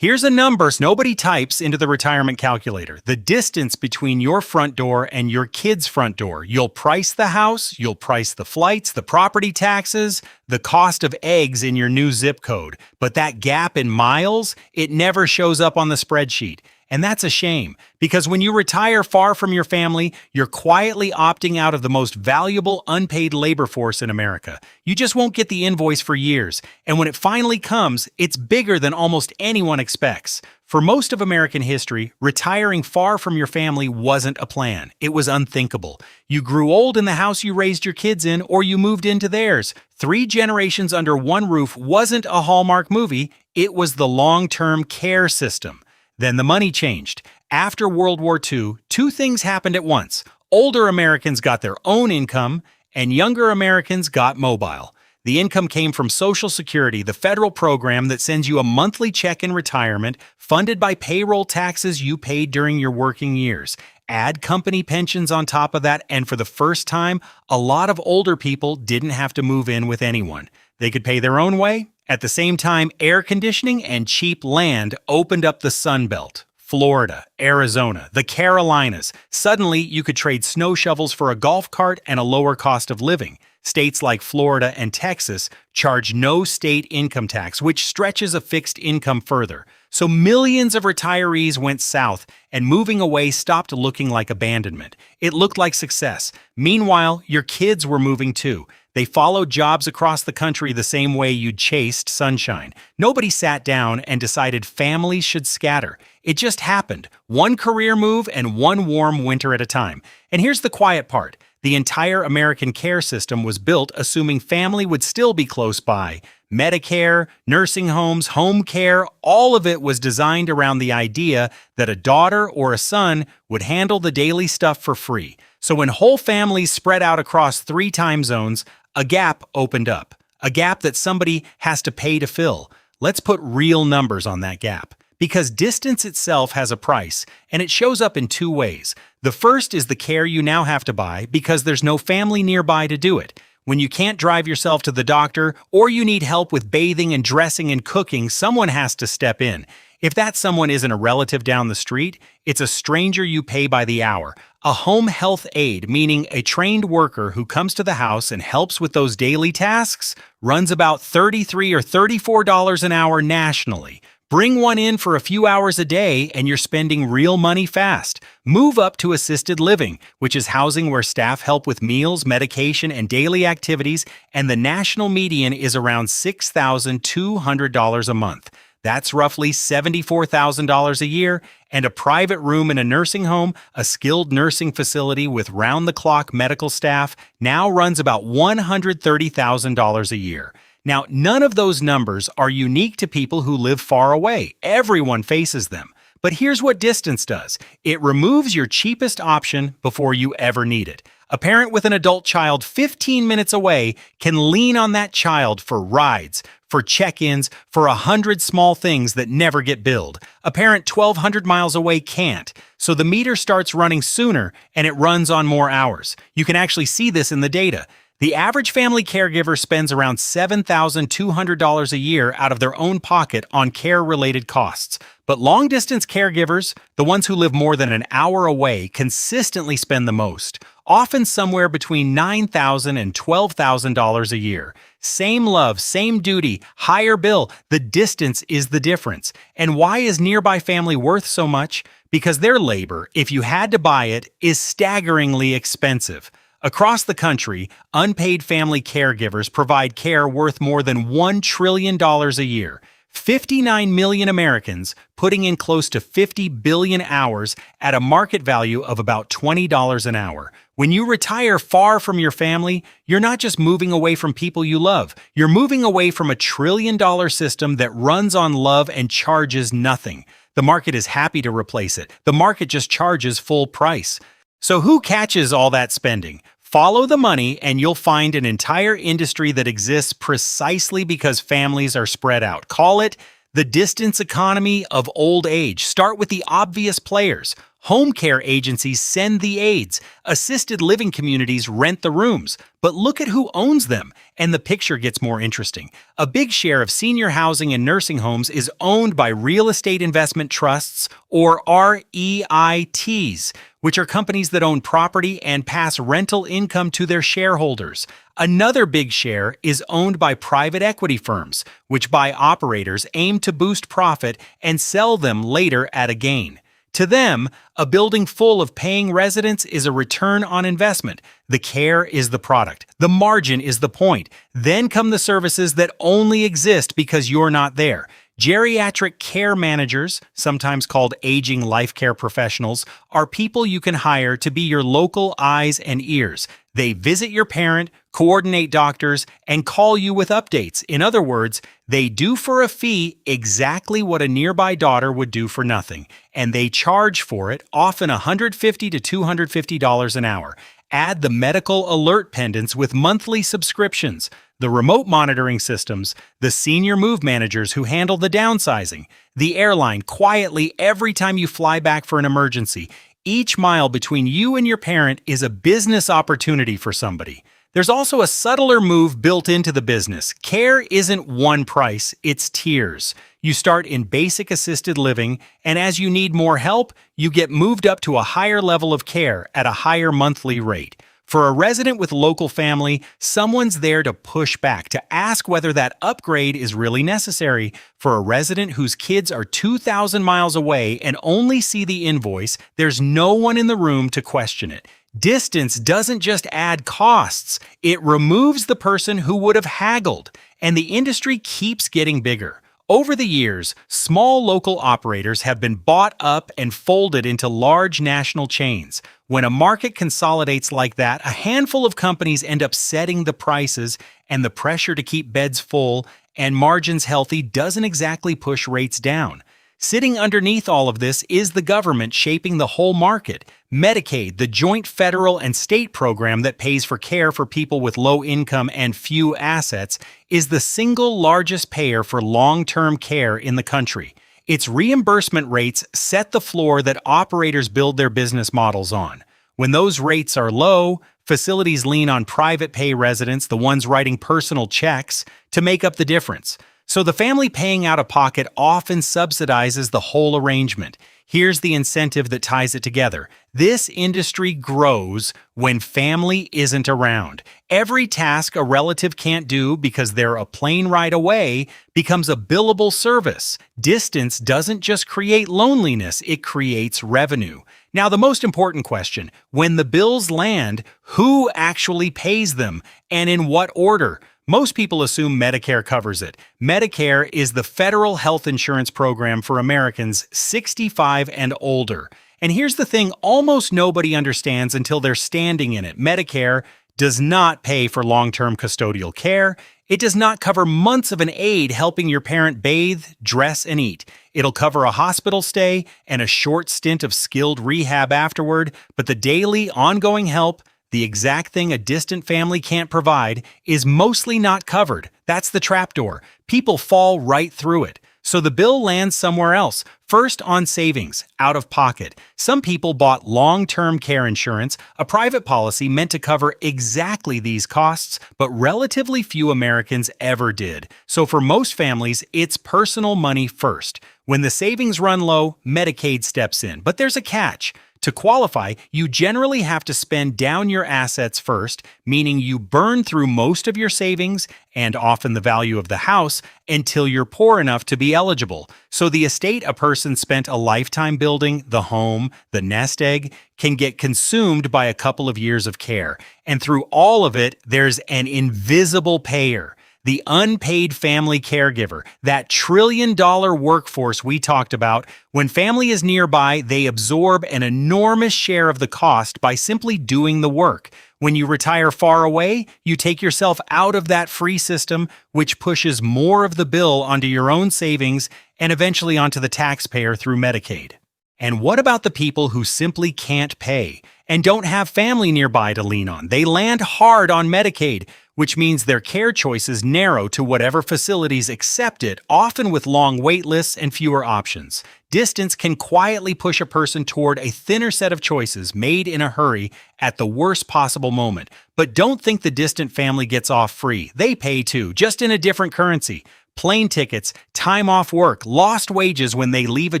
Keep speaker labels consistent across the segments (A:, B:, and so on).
A: Here's a number nobody types into the retirement calculator. The distance between your front door and your kid's front door. You'll price the house, you'll price the flights, the property taxes, the cost of eggs in your new zip code. But that gap in miles, it never shows up on the spreadsheet. And that's a shame, because when you retire far from your family, you're quietly opting out of the most valuable unpaid labor force in America. You just won't get the invoice for years, and when it finally comes, it's bigger than almost anyone expects. For most of American history, retiring far from your family wasn't a plan. It was unthinkable. You grew old in the house you raised your kids in, or you moved into theirs. 3 generations under one roof wasn't a Hallmark movie, it was the long-term care system. Then the money changed. After World War II, 2 things happened at once. Older Americans got their own income, and younger Americans got mobile. The income came from Social Security, the federal program that sends you a monthly check in retirement, funded by payroll taxes you paid during your working years. Add company pensions on top of that, and for the first time, a lot of older people didn't have to move in with anyone. They could pay their own way. At the same time, air conditioning and cheap land opened up the Sun Belt. Florida, Arizona, the Carolinas. Suddenly, you could trade snow shovels for a golf cart and a lower cost of living. States like Florida and Texas charge no state income tax, which stretches a fixed income further. So millions of retirees went south, and moving away stopped looking like abandonment. It looked like success. Meanwhile, your kids were moving too. They followed jobs across the country the same way you'd chased sunshine. Nobody sat down and decided families should scatter. It just happened. One career move and one warm winter at a time. And here's the quiet part. The entire American care system was built assuming family would still be close by. Medicare, nursing homes, home care, all of it was designed around the idea that a daughter or a son would handle the daily stuff for free. So when whole families spread out across 3 time zones, a gap opened up. A gap that somebody has to pay to fill. Let's put real numbers on that gap. Because distance itself has a price, and it shows up in 2 ways. The first is the care you now have to buy because there's no family nearby to do it. When you can't drive yourself to the doctor, or you need help with bathing and dressing and cooking, someone has to step in. If that someone isn't a relative down the street, it's a stranger you pay by the hour. A home health aide, meaning a trained worker who comes to the house and helps with those daily tasks, runs about $33 or $34 an hour nationally. Bring one in for a few hours a day and you're spending real money fast. Move up to assisted living, which is housing where staff help with meals, medication, and daily activities, and the national median is around $6,200 a month. That's roughly $74,000 a year, and a private room in a nursing home, a skilled nursing facility with round-the-clock medical staff, now runs about $130,000 a year. Now, none of those numbers are unique to people who live far away. Everyone faces them. But here's what distance does. It removes your cheapest option before you ever need it. A parent with an adult child 15 minutes away can lean on that child for rides, for check-ins, for 100 small things that never get billed. A parent 1,200 miles away can't. So the meter starts running sooner and it runs on more hours. You can actually see this in the data. The average family caregiver spends around $7,200 a year out of their own pocket on care-related costs. But long-distance caregivers, the ones who live more than an hour away, consistently spend the most, often somewhere between $9,000 and $12,000 a year. Same love, same duty, higher bill. The distance is the difference. And why is nearby family worth so much? Because their labor, if you had to buy it, is staggeringly expensive. Across the country, unpaid family caregivers provide care worth more than $1 trillion a year. 59 million Americans, putting in close to 50 billion hours at a market value of about $20 an hour. When you retire far from your family, you're not just moving away from people you love. You're moving away from a $1 trillion system that runs on love and charges nothing. The market is happy to replace it. The market just charges full price. So who catches all that spending? Follow the money and you'll find an entire industry that exists precisely because families are spread out. Call it the distance economy of old age. Start with the obvious players. Home care agencies send the aides. Assisted living communities rent the rooms. But look at who owns them, and the picture gets more interesting. A big share of senior housing and nursing homes is owned by real estate investment trusts, or REITs, which are companies that own property and pass rental income to their shareholders. Another big share is owned by private equity firms, which buy operators aimed to boost profit and sell them later at a gain. To them, a building full of paying residents is a return on investment. The care is the product. The margin is the point. Then come the services that only exist because you're not there. Geriatric care managers, sometimes called aging life care professionals, are people you can hire to be your local eyes and ears. They visit your parent, coordinate doctors, and call you with updates. In other words, they do for a fee exactly what a nearby daughter would do for nothing, and they charge for it, often $150 to $250 an hour. Add the medical alert pendants with monthly subscriptions, the remote monitoring systems, the senior move managers who handle the downsizing, the airline quietly every time you fly back for an emergency. Each mile between you and your parent is a business opportunity for somebody. There's also a subtler move built into the business. Care isn't one price, it's tiers. You start in basic assisted living, and as you need more help, you get moved up to a higher level of care at a higher monthly rate. For a resident with local family, someone's there to push back, to ask whether that upgrade is really necessary. For a resident whose kids are 2,000 miles away and only see the invoice, there's no one in the room to question it. Distance doesn't just add costs, it removes the person who would have haggled, and the industry keeps getting bigger. Over the years, small local operators have been bought up and folded into large national chains. When a market consolidates like that, a handful of companies end up setting the prices, and the pressure to keep beds full and margins healthy doesn't exactly push rates down. Sitting underneath all of this is the government shaping the whole market. Medicaid, the joint federal and state program that pays for care for people with low income and few assets, is the single largest payer for long-term care in the country. Its reimbursement rates set the floor that operators build their business models on. When those rates are low, facilities lean on private pay residents, the ones writing personal checks, to make up the difference. So the family paying out of pocket often subsidizes the whole arrangement. Here's the incentive that ties it together. This industry grows when family isn't around. Every task a relative can't do because they're a plane ride away becomes a billable service. Distance doesn't just create loneliness, it creates revenue. Now, the most important question, when the bills land, who actually pays them and in what order? Most people assume Medicare covers it. Medicare is the federal health insurance program for Americans 65 and older. And here's the thing almost nobody understands until they're standing in it. Medicare does not pay for long-term custodial care. It does not cover months of an aide helping your parent bathe, dress, and eat. It'll cover a hospital stay and a short stint of skilled rehab afterward, but the daily, ongoing help, the exact thing a distant family can't provide, is mostly not covered. That's the trapdoor. People fall right through it. So the bill lands somewhere else. First on savings, out of pocket. Some people bought long-term care insurance, a private policy meant to cover exactly these costs, but relatively few Americans ever did. So for most families, it's personal money first. When the savings run low, Medicaid steps in. But there's a catch. To qualify, you generally have to spend down your assets first, meaning you burn through most of your savings and often the value of the house until you're poor enough to be eligible. So the estate a person spent a lifetime building, the home, the nest egg, can get consumed by a couple of years of care. And through all of it, there's an invisible payer. The unpaid family caregiver, that trillion-dollar workforce we talked about. When family is nearby, they absorb an enormous share of the cost by simply doing the work. When you retire far away, you take yourself out of that free system, which pushes more of the bill onto your own savings and eventually onto the taxpayer through Medicaid. And what about the people who simply can't pay and don't have family nearby to lean on? They land hard on Medicaid. which means their care choices narrow to whatever facilities accept it, often with long wait lists and fewer options. Distance can quietly push a person toward a thinner set of choices made in a hurry at the worst possible moment. But don't think the distant family gets off free. They pay too, just in a different currency. Plane tickets, time off work, lost wages when they leave a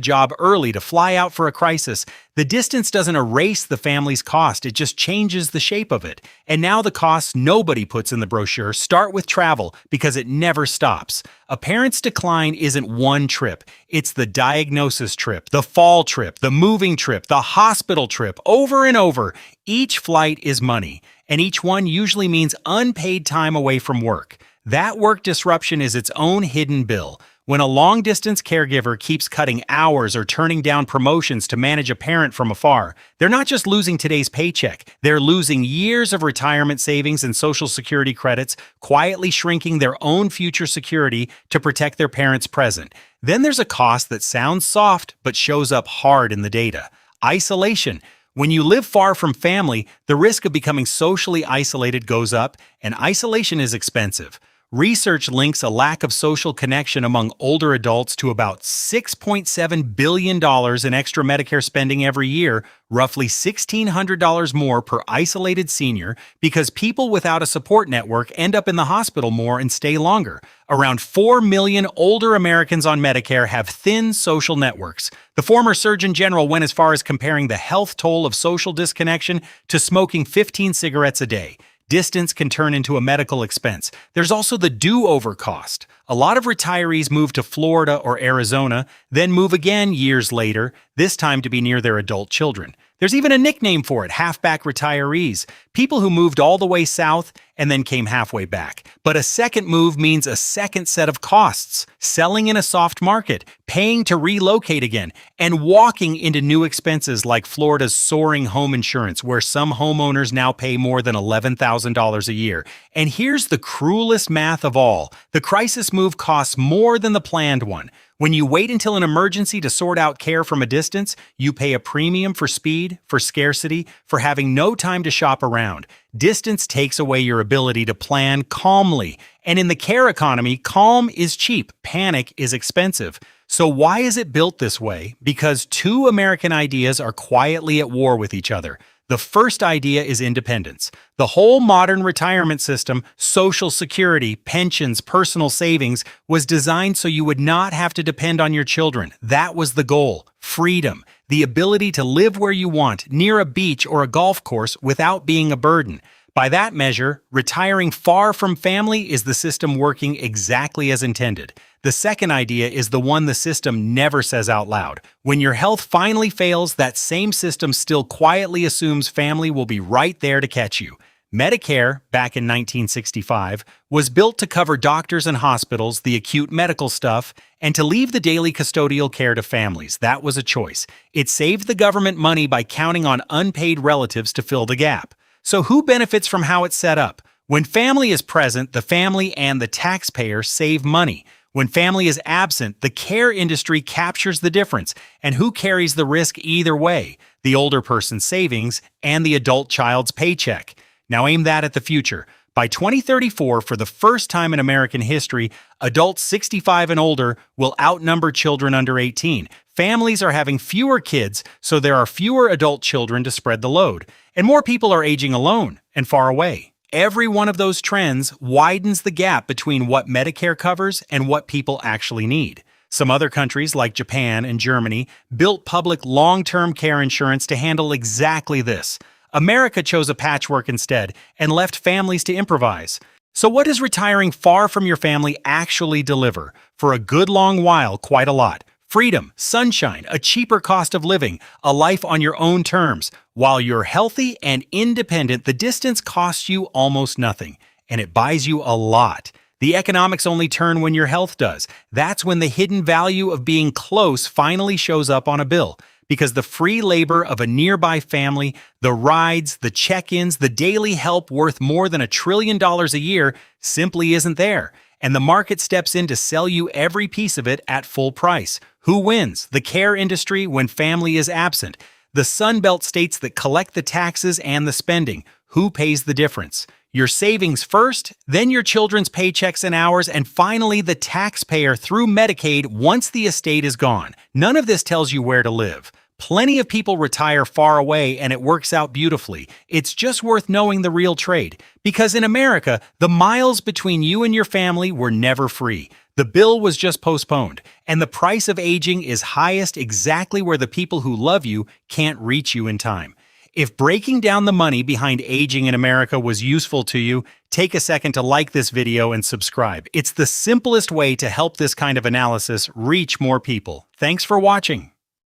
A: job early to fly out for a crisis. The distance doesn't erase the family's cost, it just changes the shape of it. And now the costs nobody puts in the brochure start with travel because it never stops. A parent's decline isn't one trip, it's the diagnosis trip, the fall trip, the moving trip, the hospital trip, over and over. Each flight is money, and each one usually means unpaid time away from work. That work disruption is its own hidden bill. When a long-distance caregiver keeps cutting hours or turning down promotions to manage a parent from afar, they're not just losing today's paycheck, they're losing years of retirement savings and Social Security credits, quietly shrinking their own future security to protect their parents' present. Then there's a cost that sounds soft but shows up hard in the data: isolation. When you live far from family, the risk of becoming socially isolated goes up, and isolation is expensive. Research links a lack of social connection among older adults to about $6.7 billion in extra Medicare spending every year, roughly $1,600 more per isolated senior, because people without a support network end up in the hospital more and stay longer. Around 4 million older Americans on Medicare have thin social networks. The former Surgeon General went as far as comparing the health toll of social disconnection to smoking 15 cigarettes a day. Distance can turn into a medical expense. There's also the do-over cost. A lot of retirees move to Florida or Arizona, then move again years later, this time to be near their adult children. There's even a nickname for it: halfback retirees, people who moved all the way south and then came halfway back. But a second move means a second set of costs: selling in a soft market, paying to relocate again, and walking into new expenses like Florida's soaring home insurance, where some homeowners now pay more than $11,000 a year. And here's the cruelest math of all: the crisis move costs more than the planned one. When you wait until an emergency to sort out care from a distance, you pay a premium for speed, for scarcity, for having no time to shop around. Distance takes away your ability to plan calmly. And in the care economy, calm is cheap, panic is expensive. So why is it built this way? Because two American ideas are quietly at war with each other. The first idea is independence. The whole modern retirement system, Social Security, pensions, personal savings, was designed so you would not have to depend on your children. That was the goal: freedom, the ability to live where you want, near a beach or a golf course, without being a burden. By that measure, retiring far from family is the system working exactly as intended. The second idea is the one the system never says out loud. When your health finally fails, that same system still quietly assumes family will be right there to catch you. Medicare, back in 1965, was built to cover doctors and hospitals, the acute medical stuff, and to leave the daily custodial care to families. That was a choice. It saved the government money by counting on unpaid relatives to fill the gap. So who benefits from how it's set up? When family is present, the family and the taxpayer save money. When family is absent, the care industry captures the difference. And who carries the risk either way? The older person's savings and the adult child's paycheck. Now aim that at the future. By 2034, for the first time in American history, adults 65 and older will outnumber children under 18. Families are having fewer kids, so there are fewer adult children to spread the load. And more people are aging alone and far away. Every one of those trends widens the gap between what Medicare covers and what people actually need. Some other countries, like Japan and Germany, built public long-term care insurance to handle exactly this. America chose a patchwork instead and left families to improvise. So what does retiring far from your family actually deliver? For a good long while, quite a lot. Freedom, sunshine, a cheaper cost of living, a life on your own terms. While you're healthy and independent, the distance costs you almost nothing, and it buys you a lot. The economics only turn when your health does. That's when the hidden value of being close finally shows up on a bill. Because the free labor of a nearby family, the rides, the check-ins, the daily help worth more than $1 trillion a year simply isn't there. And the market steps in to sell you every piece of it at full price. Who wins? The care industry when family is absent. The Sun Belt states that collect the taxes and the spending. Who pays the difference? Your savings first, then your children's paychecks and hours, and finally the taxpayer through Medicaid once the estate is gone. None of this tells you where to live. Plenty of people retire far away and it works out beautifully. It's just worth knowing the real trade. Because in America, the miles between you and your family were never free. The bill was just postponed, and the price of aging is highest exactly where the people who love you can't reach you in time. If breaking down the money behind aging in America was useful to you, take a second to like this video and subscribe. It's the simplest way to help this kind of analysis reach more people. Thanks for watching.